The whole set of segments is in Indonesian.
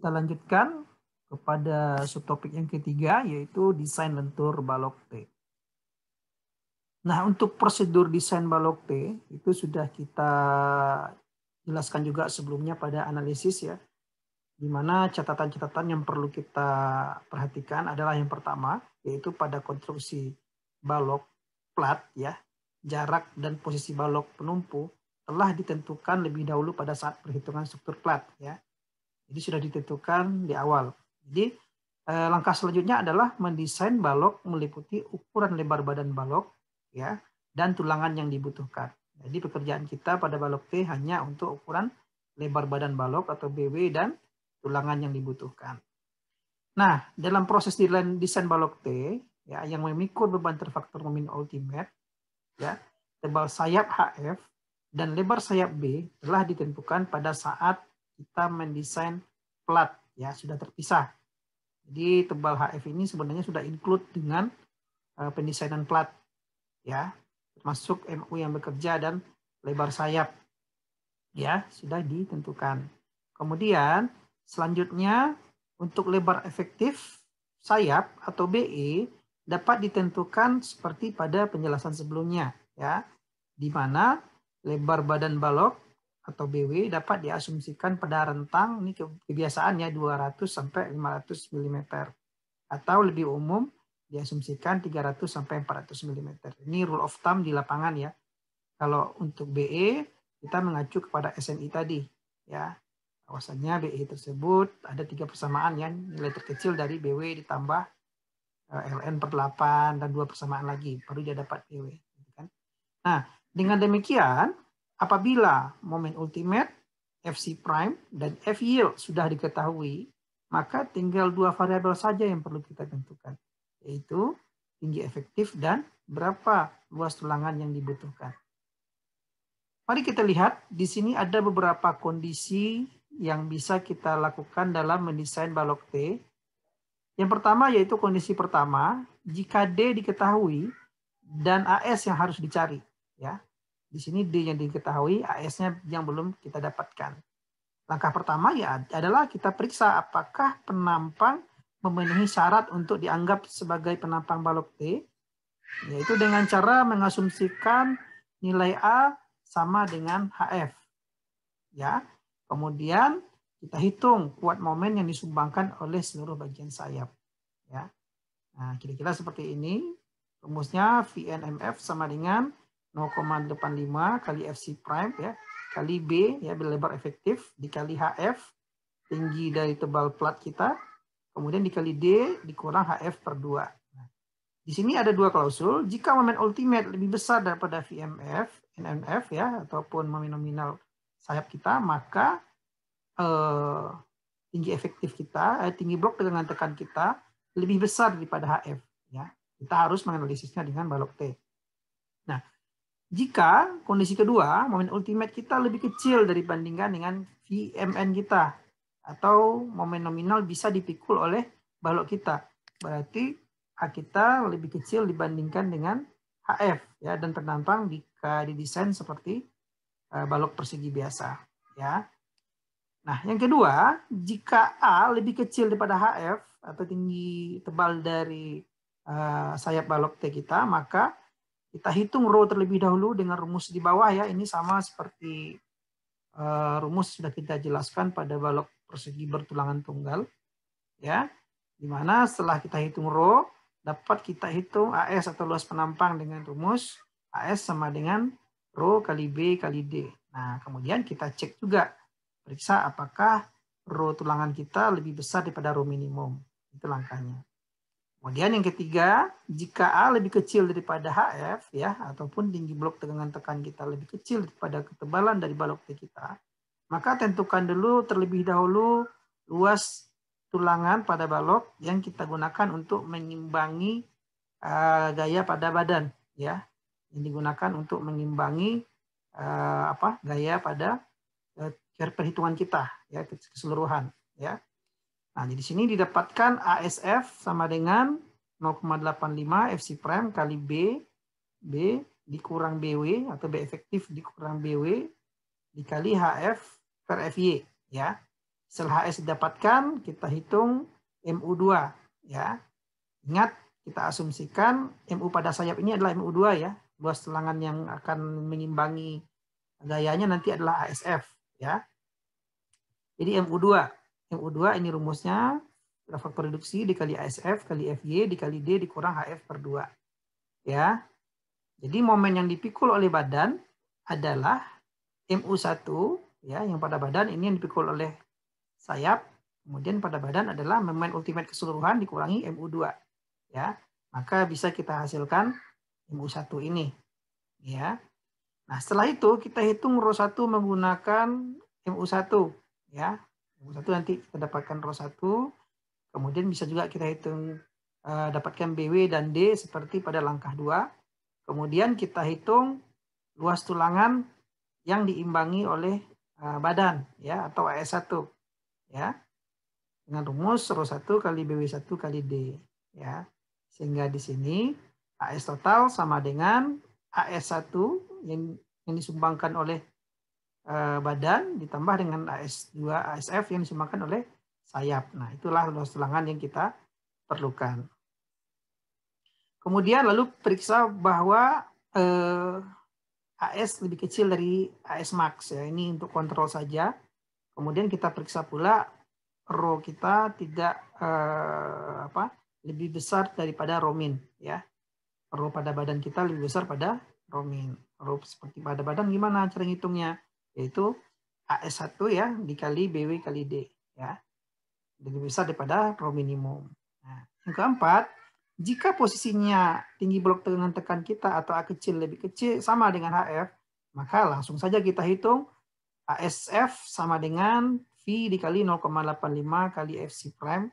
kita lanjutkan kepada subtopik yang ketiga, yaitu desain lentur balok T. Nah, untuk prosedur desain balok T itu sudah kita jelaskan juga sebelumnya pada analisis ya, di mana catatan-catatan yang perlu kita perhatikan adalah yang pertama, yaitu pada konstruksi balok plat ya, jarak dan posisi balok penumpu telah ditentukan lebih dahulu pada saat perhitungan struktur plat ya. Jadi sudah ditentukan di awal. Jadi langkah selanjutnya adalah mendesain balok meliputi ukuran lebar badan balok ya dan tulangan yang dibutuhkan. Jadi pekerjaan kita pada balok T hanya untuk ukuran lebar badan balok atau BW dan tulangan yang dibutuhkan. Nah, dalam proses desain balok T ya yang memikul beban terfaktor momen ultimate ya, tebal sayap HF dan lebar sayap B telah ditentukan pada saat kita mendesain plat ya, sudah terpisah. Jadi tebal HF ini sebenarnya sudah include dengan pendesainan plat ya, termasuk MU yang bekerja dan lebar sayap ya sudah ditentukan. Kemudian selanjutnya untuk lebar efektif sayap atau BE dapat ditentukan seperti pada penjelasan sebelumnya ya, di mana lebar badan balok atau BW dapat diasumsikan pada rentang, ini kebiasaannya 200 sampai 500 mm atau lebih umum diasumsikan 300 sampai 400 mm. Ini rule of thumb di lapangan ya. Kalau untuk BE kita mengacu kepada SNI tadi ya. Bahwasanya BE tersebut ada 3 persamaan ya, nilai terkecil dari BW ditambah LN per 8 dan 2 persamaan lagi baru dia dapat BW gitu kan. Nah, dengan demikian apabila momen ultimate, FC prime dan F yield sudah diketahui, maka tinggal 2 variabel saja yang perlu kita tentukan, yaitu tinggi efektif dan berapa luas tulangan yang dibutuhkan. Mari kita lihat di sini ada beberapa kondisi yang bisa kita lakukan dalam mendesain balok T. Yang pertama yaitu kondisi pertama, jika D diketahui dan AS yang harus dicari ya. Di sini D yang diketahui, AS-nya yang belum kita dapatkan. Langkah pertama ya adalah kita periksa apakah penampang memenuhi syarat untuk dianggap sebagai penampang balok T, yaitu dengan cara mengasumsikan nilai A sama dengan HF. Ya. Kemudian kita hitung kuat momen yang disumbangkan oleh seluruh bagian sayap. Ya. Nah, kira-kira seperti ini. Rumusnya VNMF sama dengan 0,85 kali FC prime ya, kali B ya lebar efektif dikali HF tinggi dari tebal plat kita, kemudian dikali D dikurang HF per 2. Nah, di sini ada 2 klausul. Jika momen ultimate lebih besar daripada VMF, NMF ya ataupun momen nominal sayap kita, maka tinggi efektif kita, tinggi blok tegangan tekan kita lebih besar daripada HF ya. Kita harus menganalisisnya dengan balok T. Nah, jika kondisi kedua, momen ultimate kita lebih kecil dibandingkan dengan VMN kita, atau momen nominal bisa dipikul oleh balok kita, berarti A kita lebih kecil dibandingkan dengan HF ya, dan ternampang jika didesain seperti balok persegi biasa ya. Nah, yang kedua, jika A lebih kecil daripada HF atau tinggi tebal dari sayap balok T kita, maka kita hitung rho terlebih dahulu dengan rumus di bawah ya. Ini sama seperti rumus sudah kita jelaskan pada balok persegi bertulangan tunggal ya. Dimana setelah kita hitung rho, dapat kita hitung AS atau luas penampang dengan rumus AS sama dengan rho kali B kali D. Nah, kemudian kita cek juga, periksa apakah rho tulangan kita lebih besar daripada rho minimum. Itu langkahnya. Kemudian yang ketiga, jika A lebih kecil daripada HF ya, ataupun tinggi blok tegangan tekan kita lebih kecil daripada ketebalan dari balok T kita, maka tentukan dulu terlebih dahulu luas tulangan pada balok yang kita gunakan untuk mengimbangi gaya pada badan ya, yang digunakan untuk mengimbangi gaya pada perhitungan kita ya, keseluruhan ya. Nah, di sini didapatkan ASF sama dengan 0,85 FC prime kali B dikurang BW atau B efektif dikurang BW dikali HF per FY ya. Setelah HS didapatkan, kita hitung MU2 ya. Ingat, kita asumsikan MU pada sayap ini adalah MU2 ya. Luas tulangan yang akan mengimbangi gayanya nanti adalah ASF ya. Jadi MU2 ini rumusnya faktor reduksi dikali ASF kali FY dikali D dikurang HF per 2 ya. Jadi momen yang dipikul oleh badan adalah MU1 ya, yang pada badan ini yang dipikul oleh sayap, kemudian pada badan adalah momen ultimate keseluruhan dikurangi MU2 ya. Maka bisa kita hasilkan MU1 ini ya. Nah, setelah itu kita hitung ρ1 menggunakan MU1 ya. MU1 nanti kita dapatkan ρ1, kemudian bisa juga kita hitung dapatkan BW dan D seperti pada langkah 2. Kemudian kita hitung luas tulangan yang diimbangi oleh badan ya, atau AS1 ya, dengan rumus ρ1 kali BW1 kali D ya. Sehingga di sini AS total sama dengan AS1 yang disumbangkan oleh badan ditambah dengan AS2 ASF yang disumbangkan oleh sayap. Nah, itulah luas tulangan yang kita perlukan. Kemudian lalu periksa bahwa AS lebih kecil dari AS max ya. Ini untuk kontrol saja. Kemudian kita periksa pula ρ kita tidak lebih besar daripada ρ min ya. ρ pada badan kita lebih besar pada ρ min. ρ seperti pada badan gimana cara ngitungnya? Yaitu AS1 ya dikali BW kali D ya. Lebih besar daripada ρ minimum. Nah, yang keempat, jika posisinya tinggi blok dengan tekan kita atau A kecil lebih kecil sama dengan HF, maka langsung saja kita hitung ASF sama dengan V dikali 0,85 kali FC prime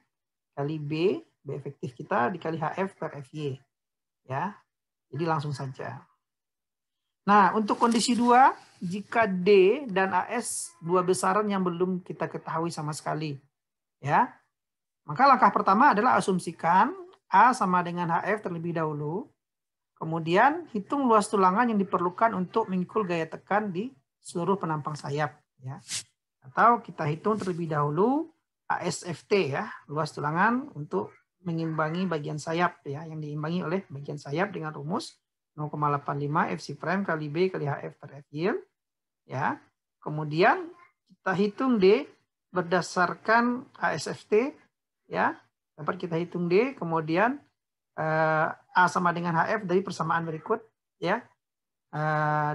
kali B efektif kita dikali HF per FY. Ya. Jadi langsung saja. Nah, untuk kondisi 2, jika D dan AS dua besaran yang belum kita ketahui sama sekali. Ya. Maka langkah pertama adalah asumsikan A sama dengan HF terlebih dahulu. Kemudian hitung luas tulangan yang diperlukan untuk mengikul gaya tekan di seluruh penampang sayap. Ya. Atau kita hitung terlebih dahulu ASFT ya, luas tulangan untuk mengimbangi bagian sayap ya, yang diimbangi oleh bagian sayap dengan rumus 0,85 FC prime kali B kali HF per FY ya. Kemudian kita hitung D berdasarkan ASFT ya. Dapat kita hitung D, kemudian A sama dengan HF dari persamaan berikut ya.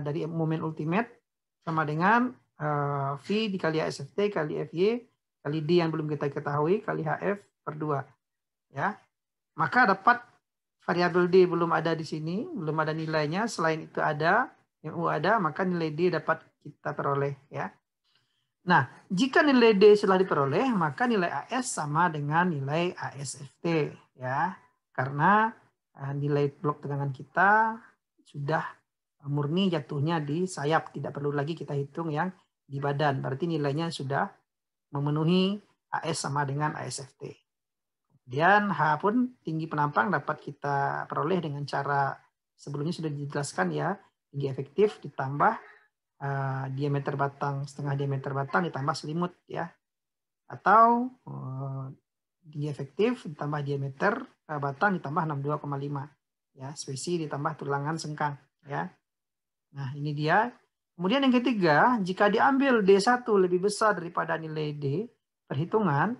Dari momen ultimate sama dengan V dikali ASFT kali FY kali D yang belum kita ketahui kali HF per 2 ya. Maka dapat variabel D belum ada di sini, belum ada nilainya, selain itu ada MU ada, maka nilai D dapat kita peroleh ya. Nah, jika nilai D setelah diperoleh, maka nilai AS sama dengan nilai ASFT ya. Karena nilai blok tegangan kita sudah murni jatuhnya di sayap, tidak perlu lagi kita hitung yang di badan. Berarti nilainya sudah memenuhi AS sama dengan ASFT. Kemudian H pun tinggi penampang dapat kita peroleh dengan cara sebelumnya sudah dijelaskan ya, tinggi efektif ditambah diameter batang, setengah diameter batang ditambah selimut ya, atau tinggi efektif ditambah diameter batang ditambah 62,5 ya, spesi ditambah tulangan sengkang ya. Nah, ini dia. Kemudian yang ketiga, jika diambil D1 lebih besar daripada nilai D perhitungan,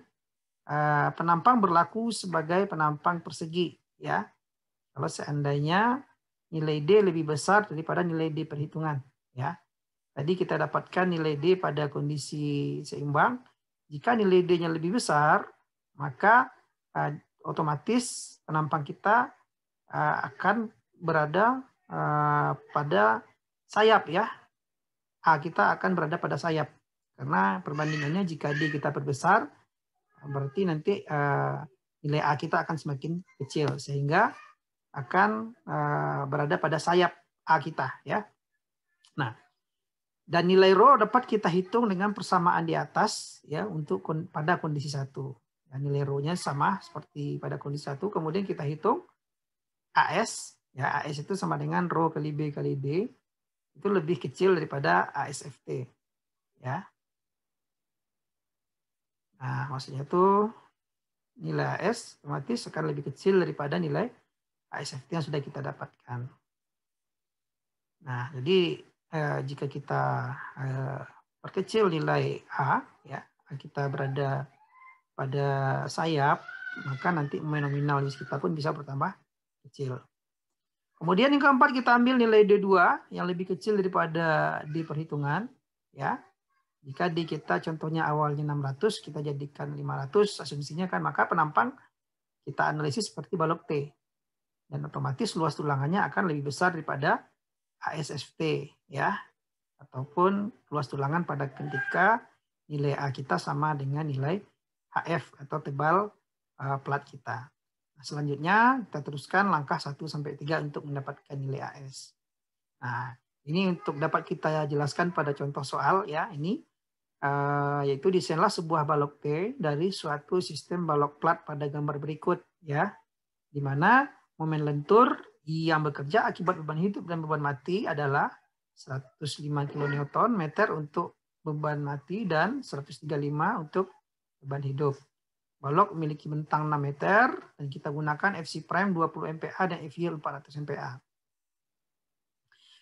penampang berlaku sebagai penampang persegi ya. Kalau seandainya nilai D lebih besar daripada nilai D perhitungan ya. Tadi kita dapatkan nilai D pada kondisi seimbang. Jika nilai D-nya lebih besar, maka otomatis penampang kita akan berada pada sayap ya. A kita akan berada pada sayap. Karena perbandingannya jika D kita perbesar, berarti nanti nilai A kita akan semakin kecil. Sehingga akan berada pada sayap A kita ya. Nah, dan nilai ρ dapat kita hitung dengan persamaan di atas ya untuk pada kondisi 1. Dan nilai ρ-nya sama seperti pada kondisi 1. Kemudian kita hitung AS ya, AS itu sama dengan ρ kali B kali D. Itu lebih kecil daripada ASFT ya. maksudnya itu nilai AS otomatis akan lebih kecil daripada nilai ASFT yang sudah kita dapatkan. Nah, jadi jika kita perkecil nilai A, ya, kita berada pada sayap, maka nanti momen nominal kita pun bisa bertambah kecil. Kemudian yang keempat kita ambil nilai D2 yang lebih kecil daripada D perhitungan, ya. Jika D kita contohnya awalnya 600, kita jadikan 500 asumsinya kan, maka penampang kita analisis seperti balok T. Dan otomatis luas tulangannya akan lebih besar daripada ASFT, ya. Ataupun luas tulangan pada ketika nilai A kita sama dengan nilai HF atau tebal plat kita. Nah, selanjutnya kita teruskan langkah 1-3 untuk mendapatkan nilai AS. Nah, ini untuk dapat kita jelaskan pada contoh soal, ya, ini yaitu desainlah sebuah balok T dari suatu sistem balok plat pada gambar berikut, ya, di mana momen lentur yang bekerja akibat beban hidup dan beban mati adalah 105 kN meter untuk beban mati dan 135 untuk beban hidup. Balok memiliki bentang 6 meter dan kita gunakan FC prime 20 MPa dan FY 400 MPa.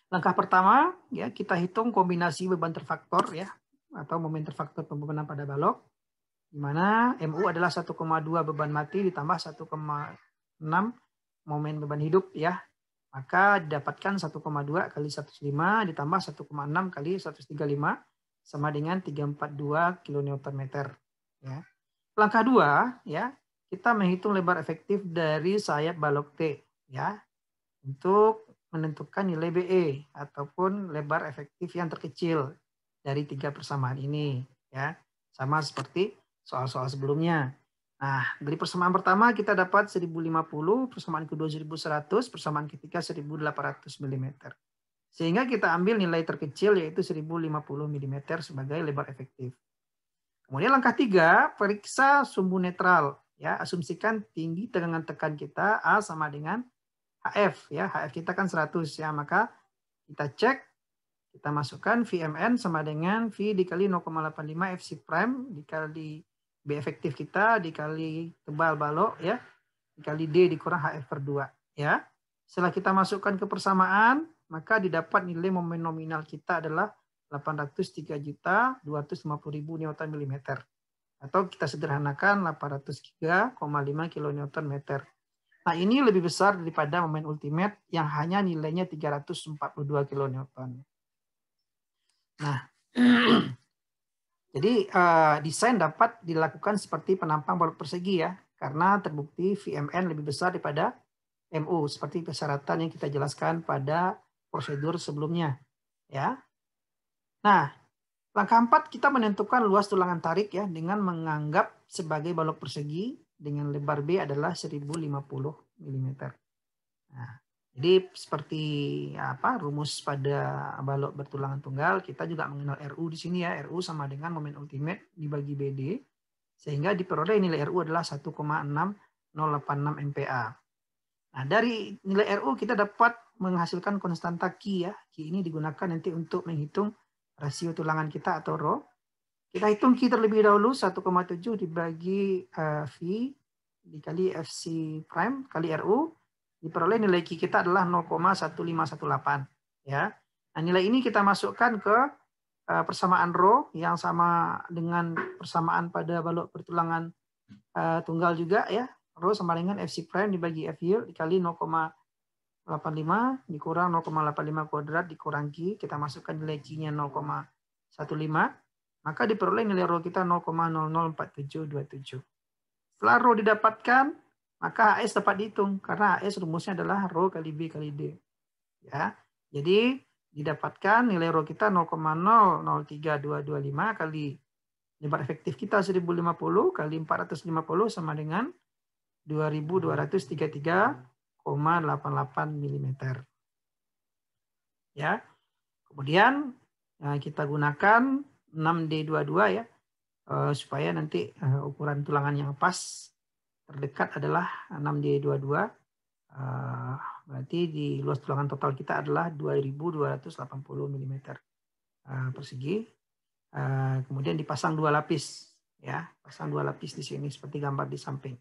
Langkah pertama, ya, kita hitung kombinasi beban terfaktor, ya, atau momen terfaktor pembebanan pada balok, di mana MU adalah 1,2 beban mati ditambah 1,6 momen beban hidup, ya. Maka didapatkan 1,2 kali 105 ditambah 1,6 kali 135 sama dengan 342 kN. Ya. Langkah 2, ya, kita menghitung lebar efektif dari sayap balok T, ya, untuk menentukan nilai BE ataupun lebar efektif yang terkecil dari 3 persamaan ini, ya. Sama seperti soal-soal sebelumnya. Nah, dari persamaan pertama kita dapat 1050, persamaan kedua 1100, persamaan ketiga 1800 mm. Sehingga kita ambil nilai terkecil yaitu 1050 mm sebagai lebar efektif. Kemudian langkah 3, periksa sumbu netral, ya. Asumsikan tinggi tegangan tekan kita A sama dengan HF, ya. HF kita kan 100, ya. Maka kita cek, kita masukkan VMN sama dengan V dikali 0,85 FC prime dikali B efektif kita dikali tebal balok, ya, dikali D dikurang HF per 2, ya. Setelah kita masukkan ke persamaan, maka didapat nilai momen nominal kita adalah 803.250.000 Nm. Atau kita sederhanakan 803,5 kN. Nah, ini lebih besar daripada momen ultimate yang hanya nilainya 342 kN. Nah, jadi desain dapat dilakukan seperti penampang balok persegi, ya, karena terbukti VMN lebih besar daripada MU seperti persyaratan yang kita jelaskan pada prosedur sebelumnya, ya. Nah, langkah 4 kita menentukan luas tulangan tarik, ya, dengan menganggap sebagai balok persegi dengan lebar B adalah 1050 mm. Nah, jadi seperti apa rumus pada balok bertulangan tunggal, kita juga mengenal RU di sini, ya. RU sama dengan momen ultimate dibagi BD, sehingga diperoleh nilai RU adalah 1,6086 MPa. Nah, dari nilai RU kita dapat menghasilkan konstanta Q, ya. Q ini digunakan nanti untuk menghitung rasio tulangan kita atau rho. Kita hitung Q terlebih dahulu, 1,7 dibagi V dikali FC prime kali RU. Diperoleh nilai Q kita adalah 0,1518, ya. Nah, nilai ini kita masukkan ke persamaan rho yang sama dengan persamaan pada balok pertulangan tunggal juga, ya. Rho sama dengan FC prime dibagi FY dikali 0,85 dikurang 0,85 kuadrat dikurang Q. Kita masukkan nilai Q-nya 0,15, maka diperoleh nilai rho kita 0,004727. Setelah rho didapatkan, maka AS dapat dihitung karena AS rumusnya adalah rho kali B kali D, ya. Jadi didapatkan nilai rho kita 0,003225 kali lebar efektif kita 1050 kali 450 sama dengan 2233,88 mm. Ya. Kemudian kita gunakan 6D22, ya, supaya nanti ukuran tulangan yang pas terdekat adalah 6D22. Berarti di luas tulangan total kita adalah 2280 mm persegi. Kemudian dipasang 2 lapis, ya, pasang 2 lapis di sini seperti gambar di samping.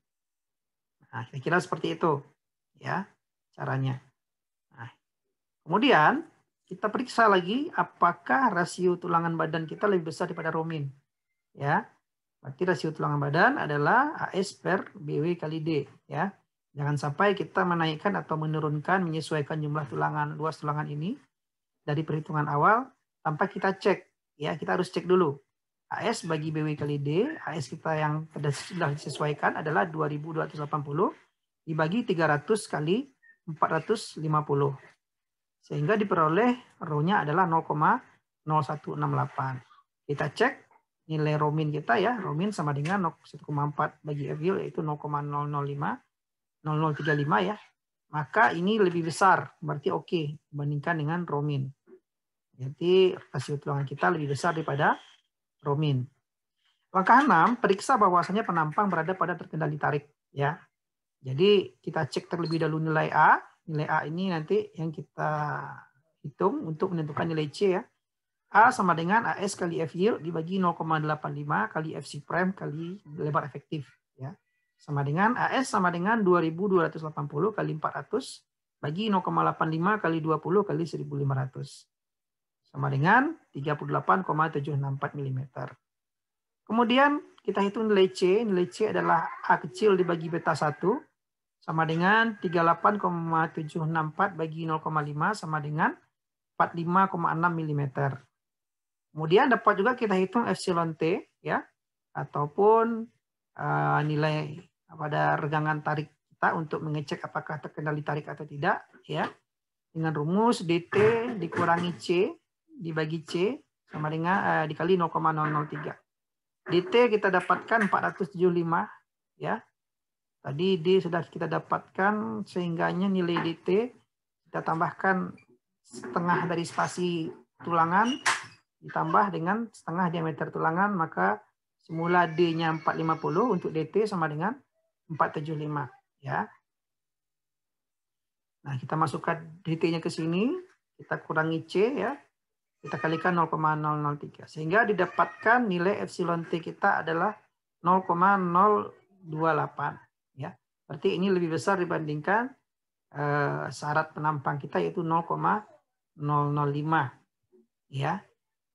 Nah, kira-kira seperti itu ya caranya. Nah, kemudian kita periksa lagi apakah rasio tulangan badan kita lebih besar daripada Romin. Ya, berarti rasio tulangan badan adalah AS per BW kali D. Ya, jangan sampai kita menaikkan atau menurunkan menyesuaikan jumlah tulangan, luas tulangan ini dari perhitungan awal tanpa kita cek. Ya, kita harus cek dulu. AS bagi BW kali D, AS kita yang sudah disesuaikan adalah 2280 dibagi 300 kali 450. Sehingga diperoleh rho-nya adalah 0,0168. Kita cek nilai Romin kita ya. Romin sama dengan 1,4 bagi F yield yaitu 0,0035 ya. Maka ini lebih besar, berarti oke dibandingkan dengan Romin. Jadi rasio tulangan kita lebih besar daripada Romin. Langkah 6, periksa bahwasanya penampang berada pada terkendali tarik ya. Jadi kita cek terlebih dahulu nilai A. Nilai A ini nanti yang kita hitung untuk menentukan nilai C ya. A sama dengan AS kali F yield dibagi 0,85 kali FC prime kali lebar efektif ya. Sama dengan AS sama dengan 2280 kali 400 bagi 0,85 kali 20 kali 1500. Sama dengan 38,764 mm. Kemudian kita hitung nilai C. Nilai C adalah A kecil dibagi beta 1 sama dengan 38,764 bagi 0,5 sama dengan 45,6 mm. Kemudian dapat juga kita hitung epsilon T ya, ataupun nilai pada regangan tarik kita untuk mengecek apakah terkendali tarik atau tidak ya. Dengan rumus DT dikurangi C dibagi C sama dengan dikali 0,003. DT kita dapatkan 475 ya. Tadi D sudah kita dapatkan sehingganya nilai DT kita tambahkan setengah dari spasi tulangan ditambah dengan setengah diameter tulangan, maka semula D-nya 450 untuk DT sama dengan 475 ya. Nah, kita masukkan DT-nya ke sini, kita kurangi C ya. Kita kalikan 0,003 sehingga didapatkan nilai epsilon T kita adalah 0,028 ya. Berarti ini lebih besar dibandingkan syarat penampang kita yaitu 0,005 ya.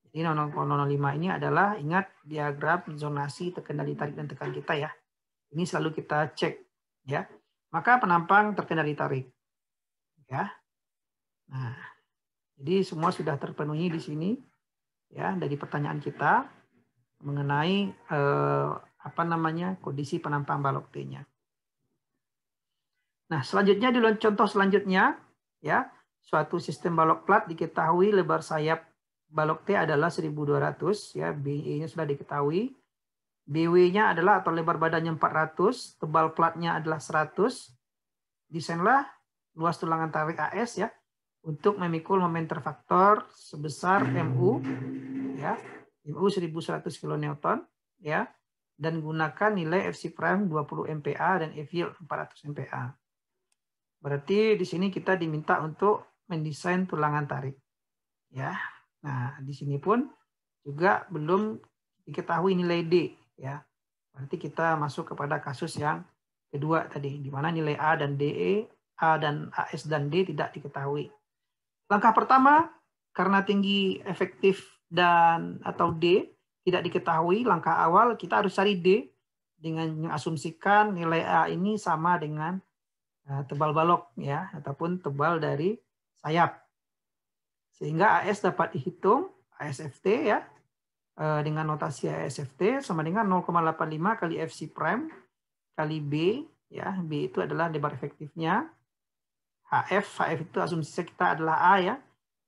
Jadi 0,005 ini adalah ingat diagram zonasi terkendali tarik dan tekan kita ya. Ini selalu kita cek ya. Maka penampang terkendali tarik ya. Nah, jadi semua sudah terpenuhi di sini ya dari pertanyaan kita mengenai kondisi penampang balok T-nya. Nah, selanjutnya di contoh selanjutnya ya, suatu sistem balok plat diketahui lebar sayap balok T adalah 1200 ya, BE-nya sudah diketahui. BW-nya adalah atau lebar badannya 400, tebal platnya adalah 100. Desainlah luas tulangan tarik AS ya untuk memikul momenter faktor sebesar MU ya, MU 1100 kN ya, dan gunakan nilai FC prime 20 MPa dan F yield 400 MPa. Berarti di sini kita diminta untuk mendesain tulangan tarik ya. Nah, di sini pun juga belum diketahui nilai D ya. Berarti kita masuk kepada kasus yang kedua tadi di mana nilai A dan DE, A dan AS dan D tidak diketahui. Langkah pertama, karena tinggi efektif dan atau D tidak diketahui, langkah awal kita harus cari D dengan mengasumsikan nilai A ini sama dengan tebal balok ya, ataupun tebal dari sayap. Sehingga AS dapat dihitung, ASFT ya, dengan notasi ASFT sama dengan 0,85 kali FC prime kali B ya, B itu adalah lebar efektifnya. HF itu asumsi kita adalah A ya.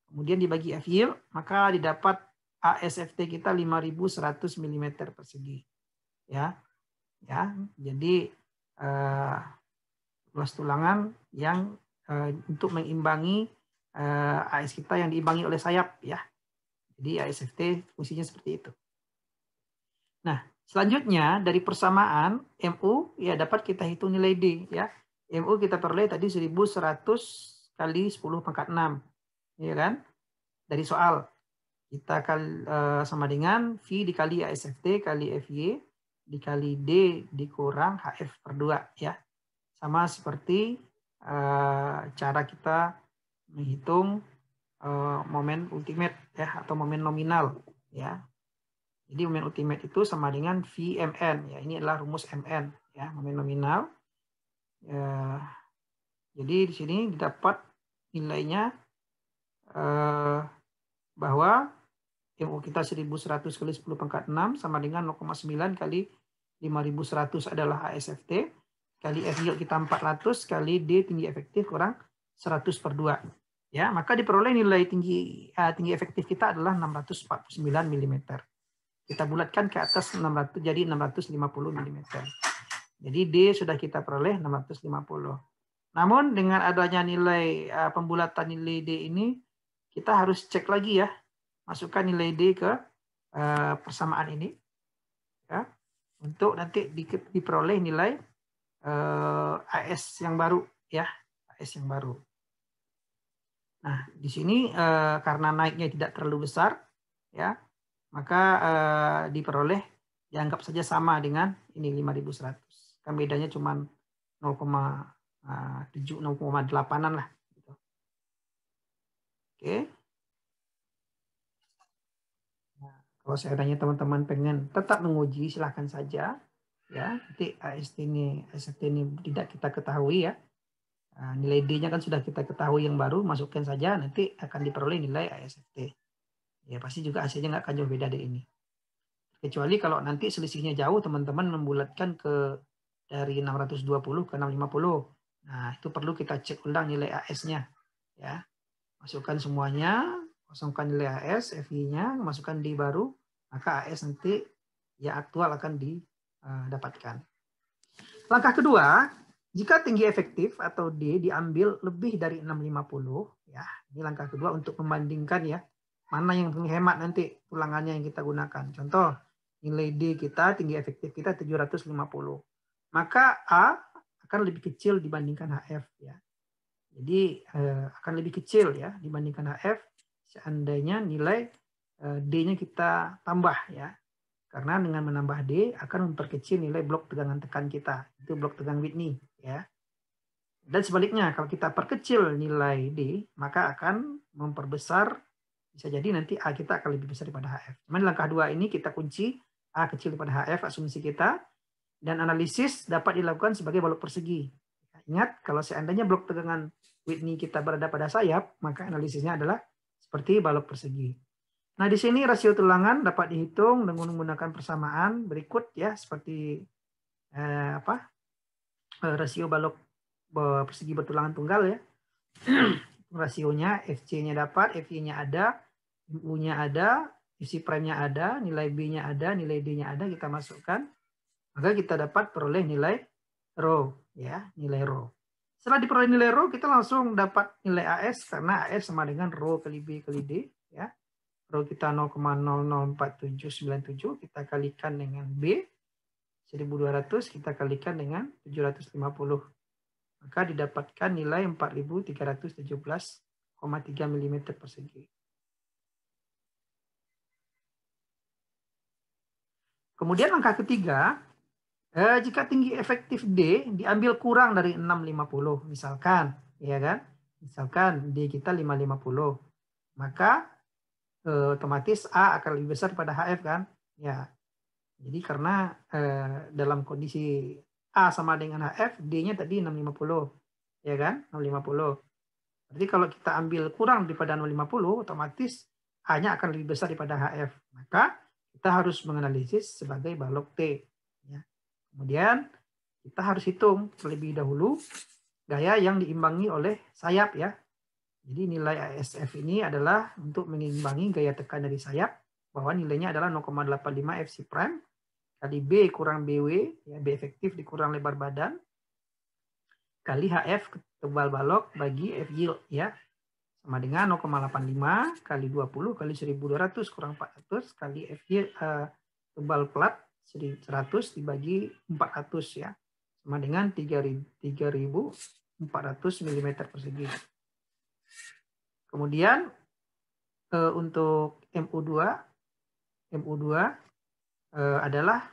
Kemudian dibagi F yield, maka didapat ASFT kita 5100 mm persegi. Ya. Ya, jadi luas tulangan yang untuk mengimbangi AS kita yang diimbangi oleh sayap ya. Jadi ASFT fungsinya seperti itu. Nah, selanjutnya dari persamaan MU ya dapat kita hitung nilai D ya. MU kita peroleh tadi 1100 kali 10 pangkat 6. Ya kan? Dari soal kita sama dengan V dikali ASFT kali FY dikali D dikurang HF per 2 ya. Sama seperti cara kita menghitung momen ultimate ya atau momen nominal ya. Jadi momen ultimate itu sama dengan VMN ya. Ini adalah rumus MN ya, momen nominal. Jadi di sini didapat nilainya bahwa MU kita 1100 kali 10 pangkat 6 sama dengan 0,9 kali 5100 adalah ASFT kali F yield kita 400 kali D tinggi efektif kurang 100 per 2. Ya, maka diperoleh nilai tinggi efektif kita adalah 649 mm. Kita bulatkan ke atas 600 jadi 650 mm. Jadi D sudah kita peroleh 650. Namun dengan adanya nilai pembulatan nilai D ini kita harus cek lagi ya. Masukkan nilai D ke persamaan ini ya untuk nanti diperoleh nilai AS yang baru ya, AS yang baru. Nah, di sini karena naiknya tidak terlalu besar ya, maka diperoleh dianggap saja sama dengan ini 5100. Kan bedanya cuma 0,7 0,8-an lah gitu. Oke. Nah, kalau seandainya teman-teman pengen tetap menguji silahkan saja ya. Nanti AST ini tidak kita ketahui ya. Nah, nilai D-nya kan sudah kita ketahui yang baru, masukkan saja nanti akan diperoleh nilai ASFT. Ya pasti juga hasilnya nggak akan jauh beda dari ini. Kecuali kalau nanti selisihnya jauh, teman-teman membulatkan ke dari 620 ke 650. Nah, itu perlu kita cek ulang nilai AS-nya. Ya. Masukkan semuanya, kosongkan nilai AS, FI-nya, masukkan D baru, maka AS nanti ya aktual akan didapatkan. Langkah kedua, jika tinggi efektif atau D diambil lebih dari 650, ya, ini langkah kedua untuk membandingkan ya, mana yang hemat nanti ulangannya yang kita gunakan. Contoh, nilai D kita, tinggi efektif kita 750. Maka A akan lebih kecil dibandingkan HF ya. Jadi akan lebih kecil ya dibandingkan HF seandainya nilai D-nya kita tambah ya. Karena dengan menambah D akan memperkecil nilai blok tegangan tekan kita. Itu blok tegangan Whitney ya. Dan sebaliknya kalau kita perkecil nilai D maka akan memperbesar, bisa jadi nanti A kita akan lebih besar daripada HF. Cuman langkah 2 ini kita kunci A kecil daripada HF asumsi kita, dan analisis dapat dilakukan sebagai balok persegi. Ingat kalau seandainya blok tegangan Whitney kita berada pada sayap, maka analisisnya adalah seperti balok persegi. Nah, di sini rasio tulangan dapat dihitung dengan menggunakan persamaan berikut ya, seperti rasio balok persegi bertulangan tunggal ya. Rasionya FC-nya dapat, FY-nya ada, U-nya ada, FC prime-nya ada, nilai B-nya ada, nilai D-nya ada, kita masukkan. Maka kita dapat peroleh nilai rho ya, nilai rho. Setelah diperoleh nilai rho, kita langsung dapat nilai AS karena AS sama dengan rho kali B kali D ya. Rho kita 0,004797, kita kalikan dengan B 1200, kita kalikan dengan 750. Maka didapatkan nilai 4317,3 mm persegi. Kemudian langkah ketiga, jika tinggi efektif D diambil kurang dari 650, misalkan, ya kan? Misalkan D kita 550, maka otomatis A akan lebih besar pada HF kan? Ya. Jadi karena dalam kondisi A sama dengan HF, D-nya tadi 650, ya kan? 650. Berarti kalau kita ambil kurang daripada 650, otomatis A-nya akan lebih besar daripada HF. Maka kita harus menganalisis sebagai balok T. Ya. Kemudian kita harus hitung terlebih dahulu gaya yang diimbangi oleh sayap ya. Jadi nilai ASF ini adalah untuk mengimbangi gaya tekan dari sayap, bahwa nilainya adalah 0,85 FC prime kali B kurang BW, ya, B efektif dikurang lebar badan, kali HF tebal balok bagi F yield ya, sama dengan 0,85 kali 20 kali 1200 kurang 400 kali F yield tebal plat 100 dibagi 400 ya, sama dengan 3400 mm persegi. Kemudian untuk MU2 adalah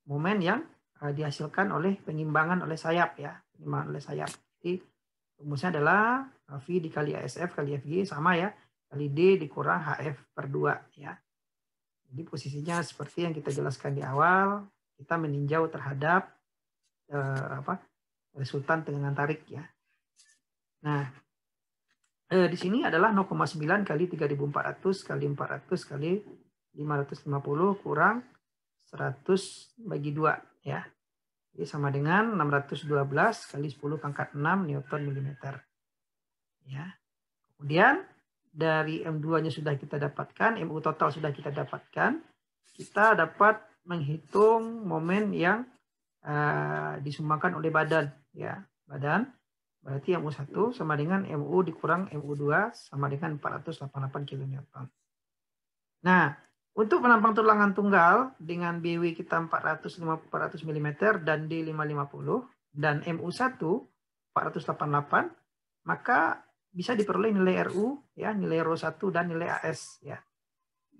momen yang dihasilkan oleh pengimbangan oleh sayap ya, pengimbangan oleh sayap. Jadi rumusnya adalah V dikali ASF kali FG sama ya, kali D dikurang HF per 2 ya. Jadi posisinya seperti yang kita jelaskan di awal, kita meninjau terhadap resultan tegangan tarik ya. Nah, di sini adalah 0,9 kali 3.400 kali 400 kali 550 kurang 100 bagi 2 ya. Jadi sama dengan 612 kali 10 pangkat 6 Newton milimeter. Ya. Kemudian dari M2-nya sudah kita dapatkan, MU total sudah kita dapatkan, kita dapat menghitung momen yang disumbangkan oleh badan ya. Badan berarti MU1 sama dengan MU dikurang MU2 sama dengan 488 kN. Nah, untuk penampang tulangan tunggal dengan BW kita 400 mm dan D550 dan MU1 488, maka bisa diperoleh nilai RU ya, nilai Rho1 dan nilai AS ya.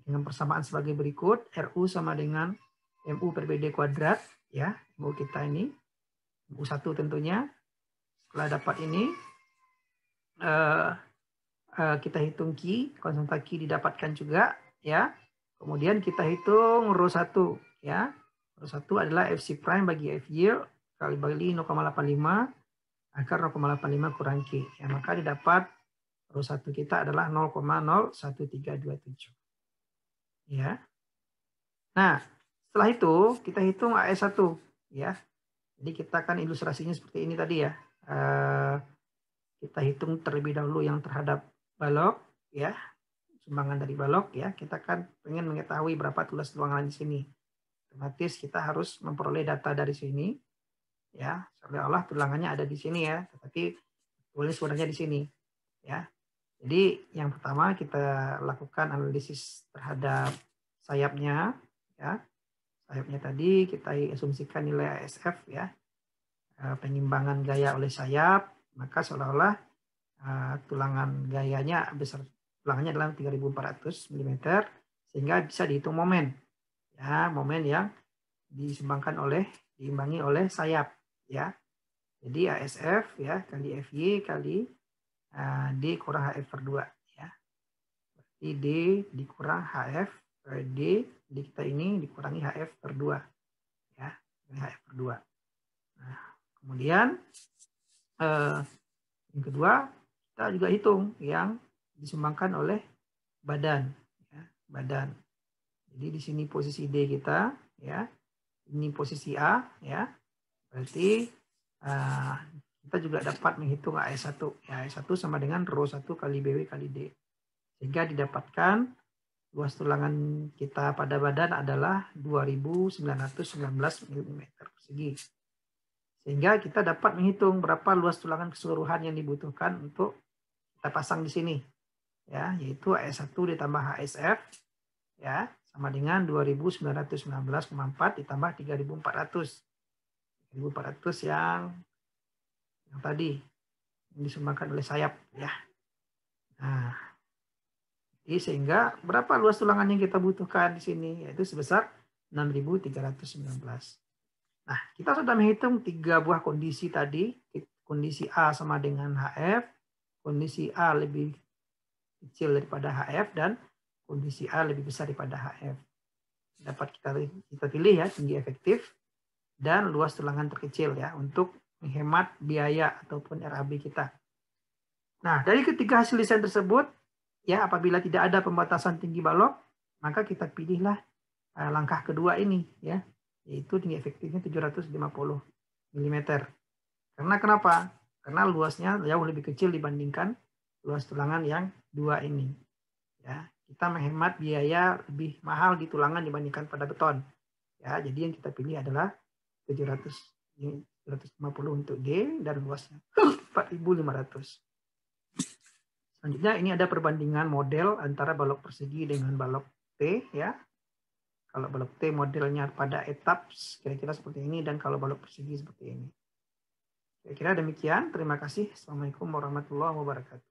Dengan persamaan sebagai berikut, RU sama dengan MU per BD kuadrat ya, MU kita ini MU1 tentunya. Setelah dapat ini kita hitung Q, konstanta Q didapatkan juga ya. Kemudian kita hitung Rho1 ya. Rho1 adalah FC prime bagi F yield kali 0,85 akar 0,85 kurang Q. Ya, maka didapat Rho1 kita adalah 0,01327. Ya. Nah, setelah itu kita hitung AS1 ya. Jadi kita kan ilustrasinya seperti ini tadi ya. Kita hitung terlebih dahulu yang terhadap balok ya. Sumbangan dari balok ya, kita kan pengen mengetahui berapa tulas tulangan di sini. Otomatis kita harus memperoleh data dari sini ya, seolah-olah tulangannya ada di sini ya, tetapi tulis sebenarnya di sini ya. Jadi yang pertama kita lakukan analisis terhadap sayapnya ya. Sayapnya tadi kita asumsikan nilai ASF ya, pengimbangan gaya oleh sayap, maka seolah-olah tulangan gayanya besar. Tulangannya adalah 3.400 mm sehingga bisa dihitung momen ya, momen yang diimbangi oleh sayap ya. Jadi ASF ya kali FY kali D kurang HF per 2 ya. Berarti D dikurang HF per D di kita ini dikurangi HF per 2 ya, HF per 2. Nah, kemudian yang kedua kita juga hitung yang disumbangkan oleh badan ya, badan. Jadi di sini posisi D kita ya, ini posisi A ya. Berarti kita juga dapat menghitung AS1 ya, AS1 sama dengan Rho1 kali BW kali D, sehingga didapatkan luas tulangan kita pada badan adalah 2.919 mm persegi, sehingga kita dapat menghitung berapa luas tulangan keseluruhan yang dibutuhkan untuk kita pasang di sini ya, yaitu AS1 ditambah HSF ya sama dengan 2.919,4 ditambah 3.400 yang tadi yang disumbangkan oleh sayap ya. Nah, jadi sehingga berapa luas tulangan yang kita butuhkan di sini, yaitu sebesar 6.319. Nah, kita sudah menghitung 3 buah kondisi tadi. Kondisi A sama dengan HF, kondisi A lebih kecil daripada HF, dan kondisi A lebih besar daripada HF. Dapat kita pilih ya tinggi efektif dan luas tulangan terkecil ya untuk menghemat biaya ataupun RAB kita. Nah, dari ketiga hasil desain tersebut ya, apabila tidak ada pembatasan tinggi balok, maka kita pilihlah langkah kedua ini ya, yaitu tinggi efektifnya 750 mm. Karena kenapa? Karena luasnya jauh lebih kecil dibandingkan luas tulangan yang 2 ini. Ya, kita menghemat biaya lebih mahal di tulangan dibandingkan pada beton. Ya, jadi yang kita pilih adalah 750 untuk D dan luasnya 4.500. Selanjutnya ini ada perbandingan model antara balok persegi dengan balok T ya. Kalau balok T modelnya pada etap kira-kira seperti ini, dan kalau balok persegi seperti ini. Kira-kira demikian. Terima kasih. Assalamualaikum warahmatullahi wabarakatuh.